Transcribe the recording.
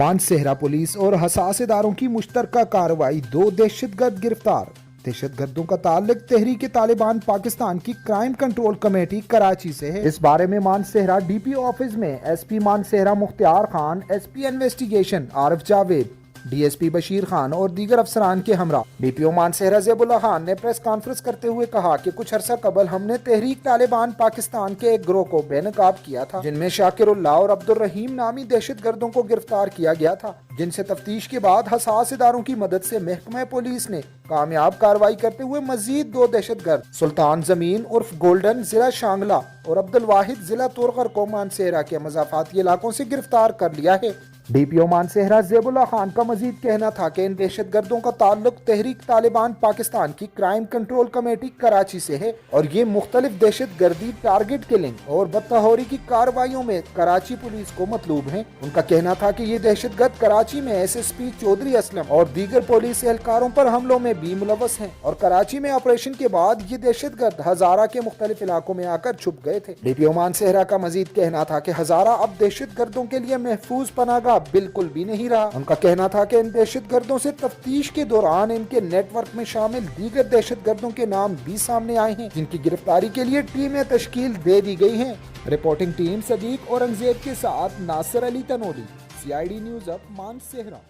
Mansehra police اور حساس اداروں کی مشترکہ کارروائی، 2 دہشت گرد گرفتار۔ دہشت گردوں کا تعلق تحریک طالبان پاکستان کی کرائم کنٹرول کمیٹی کراچی سے ہے۔ اس بارے میں Mansehra D P O office میں S P Mansehra Mukhtar Khan, S P investigation Arif Javed, D S P Bashir Khan اور دیگر افسران کے ہمراہ ڈی پی او مانسہرہ زیب اللہ خان نے پریس کانفرنس کرتے ہوئے کہا کہ کچھ عرصہ قبل ہم نے تحریک طالبان پاکستان کے ایک گروہ کو بے نقاب کیا تھا، جن میں شاکر اللہ اور عبد الرحیم نامی دہشت گردوں کو گرفتار کیا گیا تھا، جن سے تفتیش کے بعد حساس اداروں کی مدد سے محکمہ پولیس نے کامیاب کارروائی کرتے ہوئے مزید 2 دہشت گرد سلطان زمین عرف گولڈن ضلع شانگلہ اور عبد الواحد ضلع تورغر کو مانسہرہ کے مضافاتی علاقوں سے گرفتار کر لیا ہے۔ ڈی پی او مانسہرہ زیب اللہ خان کا مزید کہنا تھا کہ ان دہشت گردوں کا تعلق تحریک طالبان پاکستان کی کرائم کنٹرول کمیٹی کراچی سے ہے اور یہ مختلف دہشت گردی، ٹارگٹ کلنگ اور بدتہوری کی کارروائیوں میں کراچی پولیس کو مطلوب ہیں۔ ان کا کہنا تھا کہ یہ دہشت گرد کراچی میں S S P Chaudhry Aslam اور دیگر پولیس اہلکاروں پر حملوں میں بھی ملوث ہیں اور کراچی میں آپریشن کے بعد یہ دہشت گرد ہزارہ کے مختلف علاقوں میں آ کر چھپ گئے تھے۔ ڈی پی او مانسہرہ کا مزید کہنا تھا کہ ہزارہ اب دہشت گردوں کے لیے محفوظ پناہ گاہ بالکل بھی نہیں رہا۔ ان کا کہنا تھا کہ ان دہشت گردوں سے تفتیش کے دوران ان کے نیٹ ورک میں شامل دیگر دہشت گردوں کے نام بھی سامنے آئے ہیں، جن کی گرفتاری کے لیے ٹیمیں تشکیل دے دی گئی ہیں۔ رپورٹنگ ٹیم صدیق اورنگزیب کے ساتھ ناصر علی تنوری، CID نیوز اب مانسہرہ۔